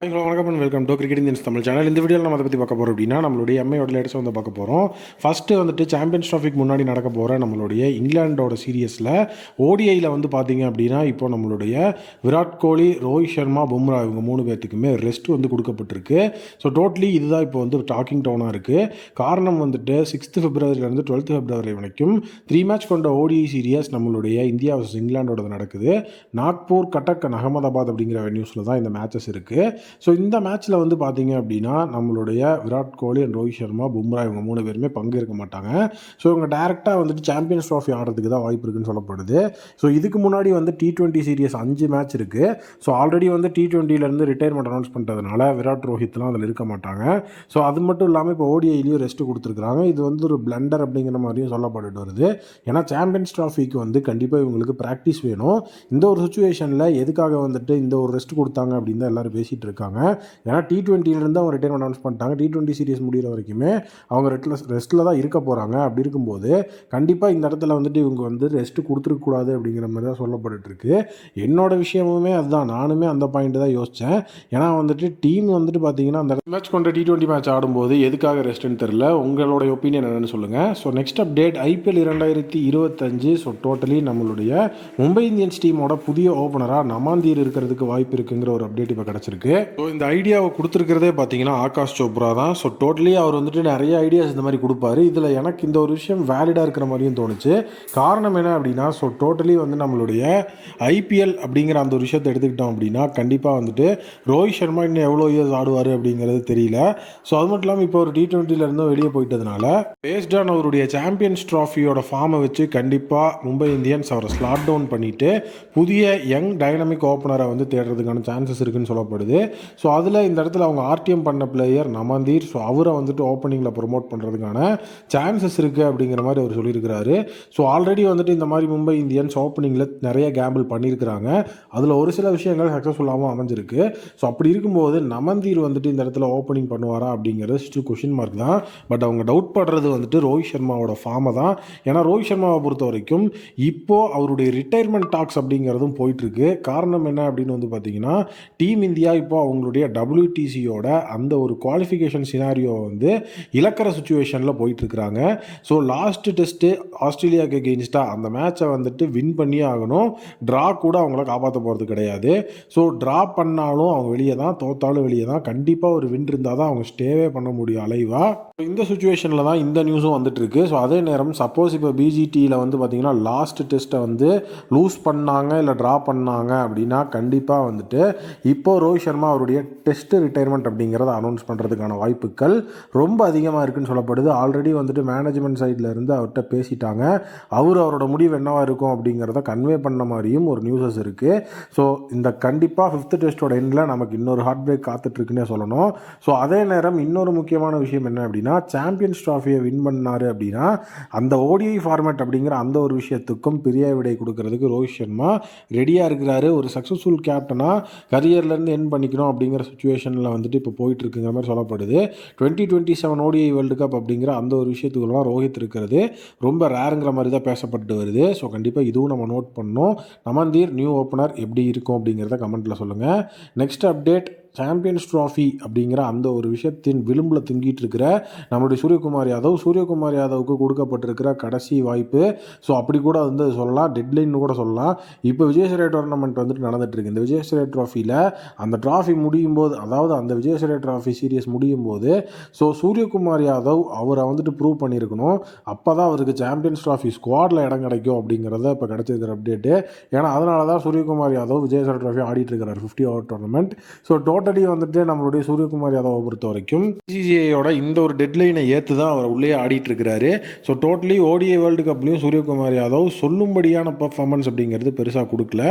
Hello வணக்கம் and welcome to cricket Indians Tamil channel. இந்த வீடியோவில் நம்ம அதை பற்றி பார்க்க போகிறோம் அப்படின்னா நம்மளுடைய எம்ஐயோட லேட்டஸ்ட் வந்து பார்க்க போகிறோம். ஃபஸ்ட்டு வந்துட்டு சாம்பியன்ஸ் ட்ராஃபிக்கு முன்னாடி நடக்க போகிற நம்மளுடைய இங்கிலாண்டோட சீரியஸில் ஓடிஐயில் வந்து பார்த்தீங்க அப்படின்னா இப்போ நம்மளுடைய விராட் கோலி, ரோஹித் சர்மா, பும்ரா இவங்க 3 பேர்த்துக்குமே ரெஸ்ட் வந்து கொடுக்கப்பட்டிருக்கு. ஸோ டோட்டலி இதுதான் இப்போ வந்து டாக்கிங் டவுனாக இருக்குது. காரணம் வந்துட்டு 6th Februaryலேருந்து 12th February வரைக்கும் 3 மேட்ச் கொண்ட ஓடிஐ சீரியஸ் நம்மளுடைய இந்தியா vs இங்கிலாண்டோட நடக்குது. நாக்பூர், கட்டக் அண்ட் அகமதாபாத் அப்படிங்கிற வென்யூஸில் தான் இந்த மேட்சஸ் இருக்குது. ஸோ இந்த மேட்ச்சில் வந்து பார்த்தீங்க அப்படின்னா நம்மளுடைய விராட் கோலி அண்ட் ரோஹித் சர்மா, பும்ரா இவங்க 3 பேருமே பங்கேற்க மாட்டாங்க. ஸோ இவங்க டேரெக்டாக வந்துட்டு சாம்பியன்ஸ் ட்ராஃபி ஆடுறதுக்கு தான் வாய்ப்பு இருக்குன்னு சொல்லப்படுது. ஸோ இதுக்கு முன்னாடி வந்து T20 சீரியஸ் 5 மேட்ச் இருக்குது. ஸோ ஆல்ரெடி வந்து T20லேருந்து ரிட்டையர்மெண்ட் அனௌன்ஸ் பண்ணுறதுனால விராட், ரோஹித்லாம் அதில் இருக்க மாட்டாங்க. ஸோ அது மட்டும் இல்லாமல் இப்போ ஓடிஐலையும் ரெஸ்ட் கொடுத்துருக்குறாங்க. இது வந்து ஒரு பிளண்டர் அப்படிங்கிற மாதிரியும் சொல்லப்பட்டு வருது. ஏன்னா சாம்பியன்ஸ் ட்ராஃபிக்கு வந்து கண்டிப்பாக இவங்களுக்கு ப்ராக்டிஸ் வேணும். இந்த ஒரு சுச்சுவேஷனில் எதுக்காக வந்துட்டு இந்த ஒரு ரெஸ்ட் கொடுத்தாங்க அப்படின்னு தான் எல்லோரும் பேசிகிட்டு இருக்காங்க. ஏன்னா T20லேருந்து அவங்க ரிட்டையர்மெண்ட் அனௌன்ஸ் பண்ணிட்டாங்க. T20 சீரிஸ் முடிகிற வரைக்குமே அவங்க ரெஸ்ட்டில் தான் இருக்க போகிறாங்க. அப்படி இருக்கும்போது கண்டிப்பாக இந்த இடத்துல வந்துட்டு இவங்க வந்து ரெஸ்ட் கொடுத்துருக்கக்கூடாது அப்படிங்கிற மாதிரி தான் சொல்லப்பட்டுருக்கு. என்னோட விஷயமுமே அதுதான், நானுமே அந்த பாயிண்ட் தான் யோசித்தேன். ஏன்னா வந்துட்டு டீம் வந்துட்டு பார்த்தீங்கன்னா அந்த மேட்ச் கொண்ட T20 மேட்ச் ஆடும்போது எதுக்காக ரெஸ்ட்டுன்னு தெரில. உங்களோட ஒப்பீனியன் என்னென்னு சொல்லுங்கள். So next update IPL 2025. So totally நம்மளுடைய மும்பை இந்தியன்ஸ் டீமோட புதிய ஓப்பனராக நமாந்தீர் இருக்கிறதுக்கு வாய்ப்பு இருக்குங்கிற ஒரு அப்டேட் இப்போ கிடச்சிருக்கு. ஸோ இந்த ஐடியாவை கொடுத்துருக்கிறதே பார்த்தீங்கன்னா ஆகாஷ் சோப்ரா தான். ஸோ டோட்டலி அவர் வந்துட்டு நிறைய ஐடியாஸ் இந்த மாதிரி கொடுப்பாரு. இதில் எனக்கு இந்த ஒரு விஷயம் வேலிடாக இருக்கிற மாதிரியும் தோணுச்சு. காரணம் என்ன அப்படின்னா, ஸோ டோட்டலி வந்து நம்மளுடைய IPL அப்படிங்கிற அந்த ஒரு விஷயத்தை எடுத்துக்கிட்டோம் அப்படின்னா கண்டிப்பாக வந்துட்டு ரோஹித் சர்மா இன்னும் எவ்வளோ இயர்ஸ் ஆடுவார் அப்படிங்கிறது தெரியல. ஸோ அது மட்டும் இல்லாமல் இப்போ ஒரு T20லேருந்தும் வெளியே போயிட்டதுனால பேஸ்ட் ஆன் அவருடைய சாம்பியன்ஸ் ட்ராஃபியோட ஃபார்மை வச்சு கண்டிப்பாக மும்பை இந்தியன்ஸ் அவரை ஸ்லாட் டவுன் பண்ணிவிட்டு புதிய யங் டைனமிக் ஓப்பனரை வந்து தேடுறதுக்கான சான்சஸ் இருக்குன்னு சொல்லப்படுது. ஸோ அதில் இந்த இடத்துல அவங்க RTM பண்ண பிளேயர் நமாந்தீர், ஸோ அவரை வந்துட்டு ஓப்பனிங்கில் ப்ரொமோட் பண்ணுறதுக்கான சான்சஸ் இருக்குது அப்படிங்கிற மாதிரி அவர் சொல்லியிருக்கிறாரு. ஸோ ஆல்ரெடி வந்துட்டு இந்த மாதிரி மும்பை இந்தியன்ஸ் ஓப்பனிங்கில் நிறைய கேம்பிள் பண்ணியிருக்கிறாங்க. அதில் ஒரு சில விஷயங்கள் சக்ஸஸ்ஃபுல்லாகவும் அமைஞ்சிருக்கு. ஸோ அப்படி இருக்கும்போது நமாந்தீர் வந்துட்டு இந்த இடத்துல ஓப்பனிங் பண்ணுவாரா அப்படிங்கிறது ஸ்டில் கொஷின் மார்க் தான். பட் அவங்க டவுட் பண்ணுறது வந்துட்டு ரோஹித் சர்மாவோட ஃபார்மை தான். ஏன்னா ரோஹித் சர்மாவை பொறுத்த வரைக்கும் இப்போது அவருடைய ரிட்டையர்மெண்ட் டாக்ஸ் அப்படிங்கிறதும் போயிட்டுருக்கு. காரணம் என்ன அப்படின்னு வந்து பார்த்தீங்கன்னா டீம் இந்தியா இப்போ அவங்களுடைய WTCயோட அந்த ஒரு குவாலிஃபிகேஷன் சினாரியோ வந்து இழக்கிற சுச்சுவேஷனில் போயிட்டுருக்குறாங்க. ஸோ லாஸ்ட் டெஸ்ட்டு ஆஸ்திரேலியாவுக்கு எகெயின்ஸ்டாக அந்த மேட்சை வந்துட்டு வின் பண்ணியே ஆகணும். ட்ரா கூட அவங்கள காப்பாற்ற போகிறது கிடையாது. ஸோ ட்ரா பண்ணாலும் அவங்க வெளியே தான், தோத்தாலும் வெளியே தான். கண்டிப்பாக ஒரு வின் இருந்தால் தான் அவங்க ஸ்டேவே பண்ண முடியும் அலைவாக. இந்த சுச்சுவேஷனில் தான் இந்த நியூஸும் வந்துட்டுருக்கு. ஸோ அதே நேரம் சப்போஸ் இப்போ BGTயில் வந்து பார்த்திங்கன்னா லாஸ்ட் டெஸ்ட்டை வந்து லூஸ் பண்ணாங்க இல்லை ட்ரா பண்ணாங்க அப்படின்னா கண்டிப்பாக வந்துட்டு இப்போது ரோஹித் சர்மா அவருடைய டெஸ்ட் ரிட்டையர்மெண்ட் அப்படிங்கிறத அனௌன்ஸ் பண்ணுறதுக்கான வாய்ப்புகள் ரொம்ப அதிகமாக இருக்குன்னு சொல்லப்படுது. ஆல்ரெடி வந்துட்டு மேனேஜ்மெண்ட் சைடில் இருந்து அவர்கிட்ட பேசிட்டாங்க. அவரோட முடிவு என்னவாக இருக்கும் அப்படிங்கிறத கன்வே பண்ண மாதிரியும் ஒரு நியூஸஸ் இருக்குது. ஸோ இந்த கண்டிப்பாக 5th டெஸ்ட்டோட எண்டில் நமக்கு இன்னொரு ஹார்ட் பிரேக் காத்துட்ருக்குன்னே சொல்லணும். ஸோ அதே நேரம் இன்னொரு முக்கியமான விஷயம் என்ன அப்படின்னா சாம்பியன்ஸ் ட்ராஃபியை வின் பண்ணார் அப்படின்னா அந்த ODI ஃபார்மேட் அப்படிங்கிற அந்த ஒரு விஷயத்துக்கும் பெரிய விடை கொடுக்கறதுக்கு ரோஹித் சர்மா ரெடியாக இருக்கிறாரு. ஒரு சக்ஸஸ்ஃபுல் கேப்டனாக கரியர்லேருந்து என் பண்ணிக்கணும் அப்படிங்கிற சுச்சுவேஷனில் வந்துட்டு இப்போ போயிட்டுருக்குங்கிற மாதிரி சொல்லப்படுது. 2027 ODI வேர்ல்டு கப் அப்படிங்கிற அந்த ஒரு விஷயத்துக்குலாம் ரோஹித் இருக்கிறது ரொம்ப ரேருங்கிற மாதிரி தான் பேசப்பட்டு வருது. ஸோ கண்டிப்பாக இதுவும் நம்ம நோட் பண்ணோம். நமாந்தீர் நியூ ஓப்பனர் எப்படி இருக்கும் அப்படிங்கிறத கமெண்ட்டில் சொல்லுங்கள். நெக்ஸ்ட் அப்டேட் சாம்பியன்ஸ் ட்ராஃபி அப்படிங்கிற அந்த ஒரு விஷயத்தின் விளிம்பில் தொங்கிட்டு இருக்கிற நம்மளுடைய சூரியகுமார் யாதவுக்கு கொடுக்கப்பட்டிருக்கிற கடைசி வாய்ப்பு. ஸோ அப்படி கூட வந்து சொல்லலாம், டெட்லைன்னு கூட சொல்லலாம். இப்போ விஜயசரே டோர்னமெண்ட் வந்துட்டு நடந்துகிட்ருக்கு. இந்த விஜயசரே ட்ராஃபியில் அந்த ட்ராஃபி முடியும் போது, அதாவது அந்த விஜயசரே ட்ராஃபி சீரியஸ் முடியும் போது ஸோ சூரியகுமார் யாதவ் அவரை வந்துட்டு ப்ரூவ் பண்ணியிருக்கணும். அப்போ தான் அவருக்கு சாம்பியன்ஸ் ட்ராஃபி ஸ்குவாடில் இடம் கிடைக்கும் அப்படிங்கிறத இப்போ கிடச்சிருக்கிற அப்டேட்டு. ஏன்னா அதனால தான் சூரியகுமார் யாதவ் விஜயசரே ட்ராஃபி ஆடிட்டு இருக்கிறார் 50 ஓவர் டோர்னமெண்ட். ஸோ டோட்டலி வந்துட்டு நம்மளுடைய சூரியகுமார் யாதவை பொறுத்த வரைக்கும் BCCIயோட இந்த ஒரு டெட்லைனை ஏற்று தான் அவர் உள்ளே ஆடிட்டு இருக்கிறாரு. ஸோ டோட்டலி ODI வேர்ல்டு கப்லையும் சூரியகுமார் யாதவ் சொல்லும்படியான பெர்ஃபார்மன்ஸ் அப்படிங்கிறது பெருசாக கொடுக்கல.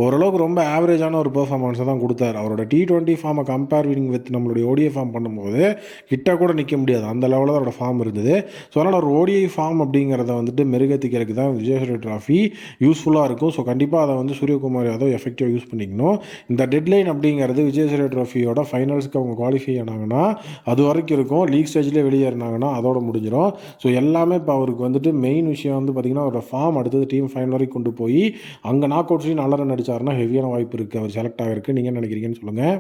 ஓரளவுக்கு ரொம்ப ஆவரேஜான ஒரு பெர்ஃபார்மன்ஸை தான் கொடுத்தார். அவரோட T20 ஃபார்மை கம்பேரிங் வித் நம்மளுடைய ODI ஃபார்ம் பண்ணும்போது கிட்ட கூட நிற்க முடியாது, அந்த லெவலில் அவரோட ஃபார்ம் இருந்தது. ஸோ அதனால் ஒரு ODI ஃபார்ம் அப்படிங்கிறத வந்துட்டு மெருகேற்றிக்கிறதுக்கு தான் விஜயசரே ட்ராஃபி யூஸ்ஃபுல்லாக இருக்கும். ஸோ கண்டிப்பாக அதை வந்து சூரியகுமார் யாதவ் எஃபெக்டிவாக யூஸ் பண்ணிக்கணும். இந்த டெட்லைன் அப்படிங்கிறது விஜயசரே ட்ராஃபியோட ஃபைனல்ஸ்க்கு அவங்க குவாலிஃபை ஆனாங்கன்னா அது வரைக்கும் இருக்கும். லீக் ஸ்டேஜ்லேயே வெளியேறினாங்கன்னா அதோட முடிஞ்சிடும். ஸோ எல்லாமே இப்போ அவருக்கு வந்துட்டு மெயின் விஷயம் வந்து பார்த்திங்கன்னா அவரோட ஃபார்ம் அடுத்தது டீம் ஃபைனல் வரைக்கும் கொண்டு போய் அங்கே நாக் அவுட்ஸ்லையும் நல்ல ரன் அடிச்சாருன்னா ஹெவியான வாய்ப்பு இருக்குது அவர் செலக்ட் ஆகிருக்கு. நீங்கள் என்ன நினைக்கிறீங்கன்னு சொல்லுங்கள்.